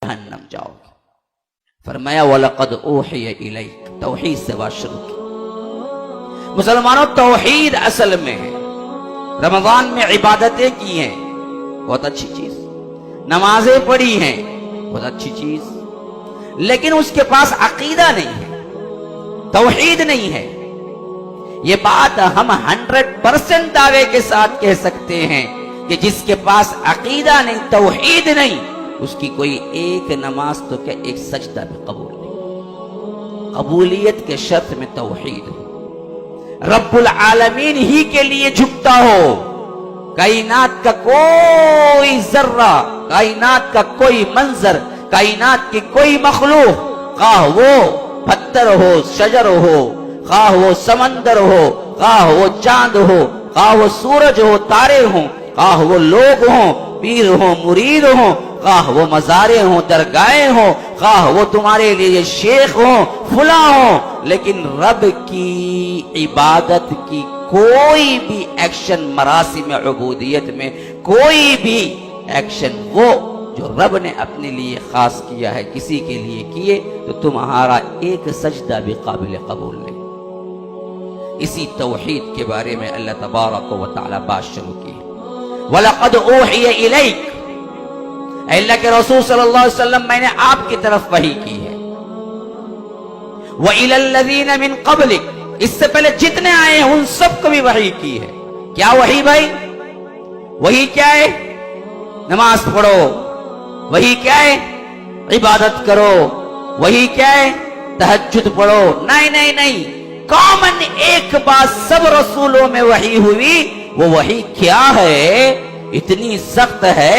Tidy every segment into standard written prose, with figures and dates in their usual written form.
جہنم جاؤ گے۔ فرمایا وَلَقَدْ أُوحِيَ إِلَيْكَ، توحید سے بات شروع کی۔ مسلمانوں توحید اصل میں ہے۔ رمضان میں عبادتیں کی ہیں، بہت اچھی چیز، نمازیں پڑھی ہیں، بہت اچھی چیز، لیکن اس کے پاس عقیدہ نہیں ہے، توحید نہیں ہے۔ یہ بات ہم 100% دعوے کے ساتھ کہہ سکتے ہیں کہ جس کے پاس عقیدہ نہیں، توحید نہیں، اس کی کوئی ایک نماز تو کیا ایک سجدہ بھی قبول نہیں۔ قبولیت کے شرط میں توحید ہو، رب العالمین ہی کے لیے جھکتا ہو، کائنات کا کوئی ذرہ، کائنات کا کوئی منظر، کائنات کی کوئی مخلوق، خواہ وہ پتھر ہو، شجر ہو، خواہ وہ سمندر ہو، خواہ وہ چاند ہو، خواہ وہ سورج ہو، تارے ہوں، خواہ وہ لوگ ہوں، پیر ہوں، مرید ہوں، خواہ وہ مزاریں ہوں، درگاہیں ہوں، خواہ وہ تمہارے لیے شیخ ہوں، فلاں ہوں، لیکن رب کی عبادت کی کوئی بھی ایکشن، مراسم عبودیت میں کوئی بھی ایکشن وہ جو رب نے اپنے لیے خاص کیا ہے کسی کے لیے کیے تو تمہارا ایک سجدہ بھی قابل قبول نہیں۔ اسی توحید کے بارے میں اللہ تبارک و تعالی بات شروع کی۔ وَلَقَدْ أُوحِيَ إِلَيْكَ، اے اللہ کے رسول صلی اللہ علیہ وسلم میں نے آپ کی طرف وحی کی ہے۔ وَإِلَى الَّذِينَ مِن قَبْلِكَ، اس سے پہلے جتنے آئے ہیں ان سب کو بھی وحی کی ہے۔ کیا وحی بھائی؟ وحی کیا ہے؟ نماز پڑھو۔ وحی کیا ہے؟ عبادت کرو۔ وحی کیا ہے؟ تہجد پڑھو۔ نہیں نہیں نہیں، کامن ایک بات سب رسولوں میں وحی ہوئی، وہ وحی کیا ہے؟ اتنی سخت ہے،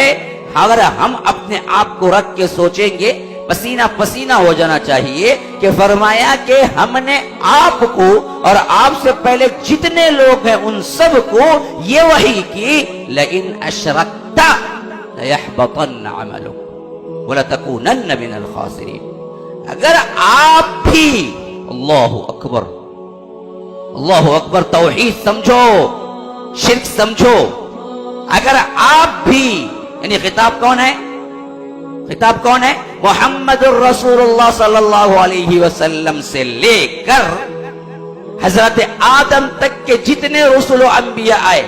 اگر ہم اپنے آپ کو رکھ کے سوچیں گے پسینہ پسینہ ہو جانا چاہیے کہ فرمایا کہ ہم نے آپ کو اور آپ سے پہلے جتنے لوگ ہیں ان سب کو یہ وحی کی، لئن اشرکت لیحبطن عملک ولتکونن من الخاسرین، اگر آپ بھی، اللہ اکبر اللہ اکبر، توحید سمجھو، شرک سمجھو، اگر آپ بھی، یعنی خطاب کون ہے؟ خطاب کون ہے؟ محمد الرسول اللہ صلی اللہ علیہ وسلم سے لے کر حضرت آدم تک کے جتنے رسول و انبیاء آئے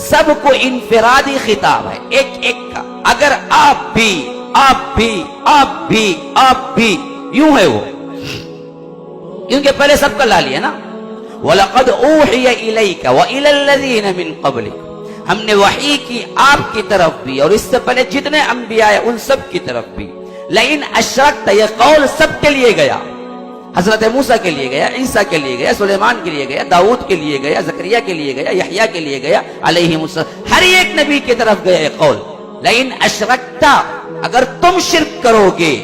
سب کو انفرادی خطاب ہے، ایک ایک کا۔ اگر آپ بھی آپ بھی آپ بھی آپ بھی، یوں ہے وہ، کیونکہ پہلے سب کا لا لیا نا۔ وَلَقَدْ أُوحِيَ إِلَيْكَ وَإِلَى الَّذِينَ مِن قَبْلِكَ، ہم نے وحی کی آپ کی طرف بھی اور اس سے پہلے جتنے انبیاء ہیں ان سب کی طرف بھی۔ لئن اشرکت، یہ قول سب کے لیے گیا، حضرت موسیٰ کے لیے گیا، عیسیٰ کے لیے گیا، سلیمان کے لیے گیا، داؤد کے لیے گیا، زکریا کے لیے گیا، یحییٰ کے لیے گیا علیہ السلام، ہر ایک نبی کی طرف گیا یہ قول۔ لئن اشرکت، اگر تم شرک کرو گے،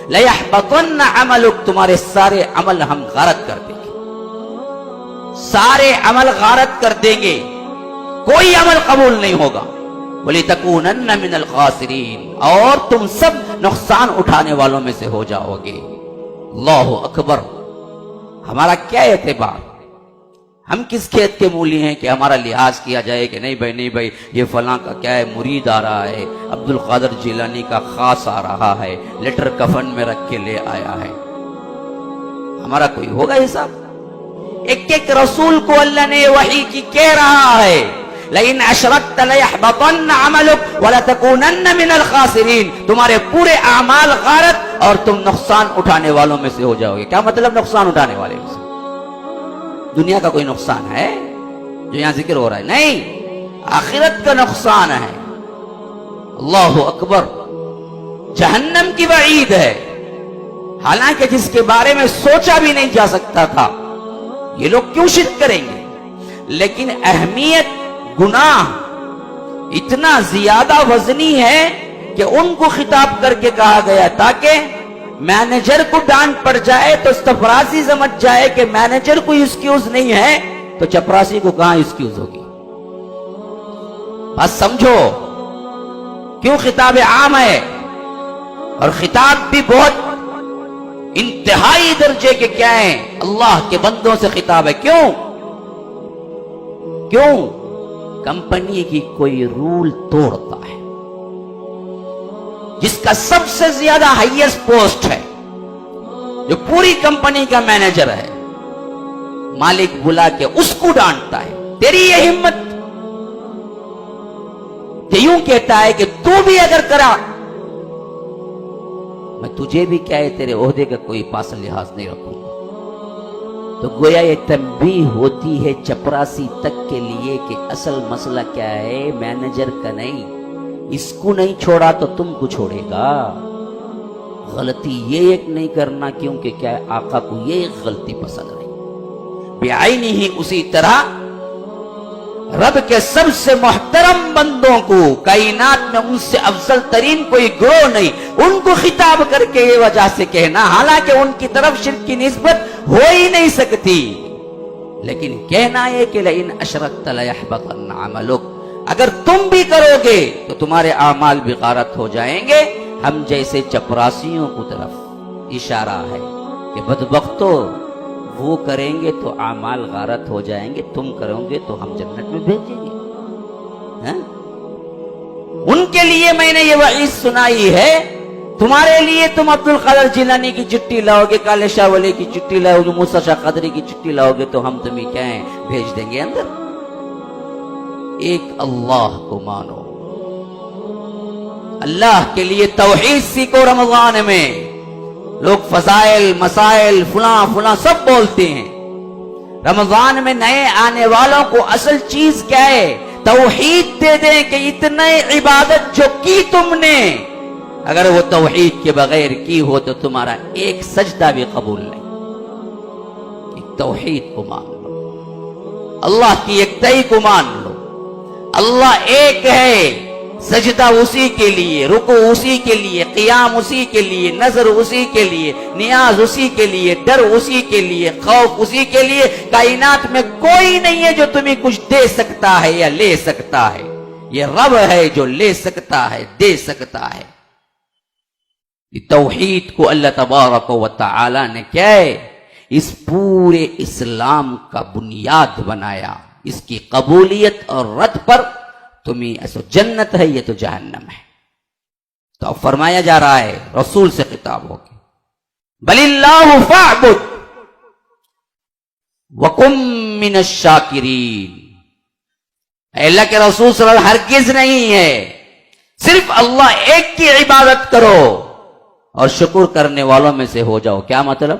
لیحبطن عملک، تمہارے سارے عمل ہم غارت کر دیں گے، سارے عمل غارت کر دیں گے، کوئی عمل قبول نہیں ہوگا۔ وَلِتَكُونَنَّ مِنَ الْخَاسِرِينَ، اور تم سب نقصان اٹھانے والوں میں سے ہو جاؤ گے۔ اللہ اکبر، ہمارا کیا اعتبار؟ ہم کس کھیت کے مولی ہیں کہ ہمارا لحاظ کیا جائے کہ نہیں بھائی نہیں بھائی یہ فلاں کا کیا ہے، مرید آ رہا ہے، عبد القادر جیلانی کا خاص آ رہا ہے، لیٹر کفن میں رکھ کے لے آیا ہے، ہمارا کوئی ہوگا حساب؟ ایک ایک رسول کو اللہ نے وحی کی کہہ رہا ہے، لئن اشرکت لیحبطن عملک ولتکونن من الخاسرین، تمہارے پورے اعمال غارت اور تم نقصان اٹھانے والوں میں سے ہو جاؤ گے۔ کیا مطلب نقصان اٹھانے والے میں سے؟ دنیا کا کوئی نقصان ہے جو یہاں ذکر ہو رہا ہے؟ نہیں، آخرت کا نقصان ہے۔ اللہ اکبر، جہنم کی وعید ہے، حالانکہ جس کے بارے میں سوچا بھی نہیں جا سکتا تھا، یہ لوگ کیوں شرک کریں گے؟ لیکن اہمیت گناہ اتنا زیادہ وزنی ہے کہ ان کو خطاب کر کے کہا گیا تاکہ مینیجر کو ڈانٹ پڑ جائے تو چپراسی سمجھ جائے کہ مینیجر کو ایکسکیوز نہیں ہے تو چپراسی کو کہاں ایکسکیوز ہوگی۔ بس سمجھو کیوں خطاب عام ہے، اور خطاب بھی بہت انتہائی درجے کے کیا ہیں، اللہ کے بندوں سے خطاب ہے۔ کیوں؟ کمپنی کی کوئی رول توڑتا ہے، جس کا سب سے زیادہ ہائیسٹ پوسٹ ہے، جو پوری کمپنی کا مینیجر ہے، مالک بلا کے اس کو ڈانٹتا ہے، تیری یہ ہمت کہ یوں کہتا ہے کہ تو بھی اگر کرا میں تجھے بھی کیا ہے تیرے عہدے کا کوئی پاس لحاظ نہیں رکھوں گا۔ تو گویا یہ تنبیہ ہوتی ہے چپراسی تک کے لیے کہ اصل مسئلہ کیا ہے، مینیجر کا نہیں، اس کو نہیں چھوڑا تو تم کو چھوڑے گا۔ غلطی یہ ایک نہیں کرنا، کیونکہ کیا ہے آقا کو یہ ایک غلطی پسند نہیں۔ بعینی ہی اسی طرح رب کے سب سے محترم بندوں کو، کائنات میں ان سے افضل ترین کوئی گروہ نہیں، ان کو خطاب کر کے یہ وجہ سے کہنا، حالانکہ ان کی طرف شرک کی نسبت ہو ہی نہیں سکتی، لیکن کہنا یہ کہ لئن اشرکت لیحبطن عملک، اگر تم بھی کرو گے تو تمہارے اعمال بھی غارت ہو جائیں گے۔ ہم جیسے چپراسیوں کی طرف اشارہ ہے کہ بدبختو، وہ کریں گے تو اعمال غارت ہو جائیں گے، تم کرو گے تو ہم جنت میں بھیجیں گے۔ ان کے لیے میں نے یہ وعید سنائی ہے، تمہارے لیے تم عبد القادر جیلانی کی چٹھی لاؤ گے، کالے شاہ ولی کی چٹھی لاؤ گے، موسیٰ شاہ قادری کی چٹھی لاؤ گے تو ہم تمہیں کیا ہے بھیج دیں گے اندر۔ ایک اللہ کو مانو، اللہ کے لیے توحید سیکھو۔ رمضان میں لوگ فضائل مسائل فلاں فلاں سب بولتے ہیں، رمضان میں نئے آنے والوں کو اصل چیز کیا ہے، توحید دے دیں کہ اتنے عبادت جو کی تم نے، اگر وہ توحید کے بغیر کی ہو تو تمہارا ایک سجدہ بھی قبول نہیں۔ ایک توحید کو مان لو، اللہ کی یکتائی کو مان لو، اللہ ایک ہے، سجدہ اسی کے لیے، رکوع اسی کے لیے، قیام اسی کے لیے، نظر اسی کے لیے، نیاز اسی کے لیے، ڈر اسی کے لیے، خوف اسی کے لیے۔ کائنات میں کوئی نہیں ہے جو تمہیں کچھ دے سکتا ہے یا لے سکتا ہے، یہ رب ہے جو لے سکتا ہے، دے سکتا ہے۔ توحید کو اللہ تبارک و تعالی نے کیا ہے اس پورے اسلام کا بنیاد بنایا، اس کی قبولیت اور رد پر تمہیں ایسو جنت ہے، یہ تو جہنم ہے۔ تو اب فرمایا جا رہا ہے رسول سے خطاب ہو کے، بل اللہ فاعبد وکم من الشاکرین، اے اللہ کے رسول صلی اللہ علیہ وسلم ہرگز نہیں ہے، صرف اللہ ایک کی عبادت کرو اور شکر کرنے والوں میں سے ہو جاؤ۔ کیا مطلب؟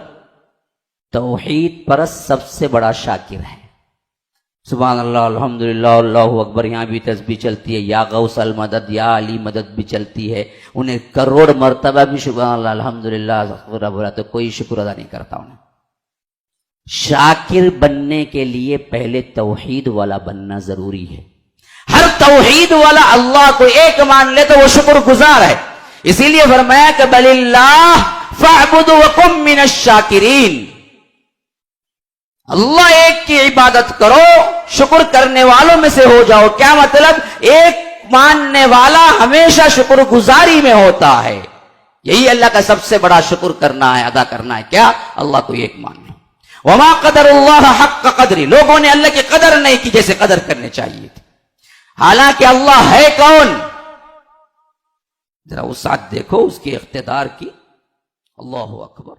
توحید پرست سب سے بڑا شاکر ہے۔ سبحان اللہ، الحمدللہ، اللہ اکبر، یہاں بھی تسبیح چلتی ہے، یا غوث المدد، یا علی مدد بھی چلتی ہے، انہیں کروڑ مرتبہ بھی سبحان اللہ الحمدللہ، تو کوئی شکر ادا نہیں کرتا انہیں۔ شاکر بننے کے لیے پہلے توحید والا بننا ضروری ہے۔ ہر توحید والا اللہ کو ایک مان لے تو وہ شکر گزار ہے۔ اسی لیے فرمایا کہ بل اللہ فاعبد وکم من الشاکرین، اللہ ایک کی عبادت کرو، شکر کرنے والوں میں سے ہو جاؤ۔ کیا مطلب؟ ایک ماننے والا ہمیشہ شکر گزاری میں ہوتا ہے، یہی اللہ کا سب سے بڑا شکر کرنا ہے، ادا کرنا ہے۔ کیا؟ اللہ کو ایک ماننا۔ وما قدر اللہ حق قدری، لوگوں نے اللہ کی قدر نہیں کی جیسے قدر کرنے چاہیے تھی، حالانکہ اللہ ہے کون؟ ذرا اس ساتھ دیکھو اس کے اقتدار کی، اللہ اکبر۔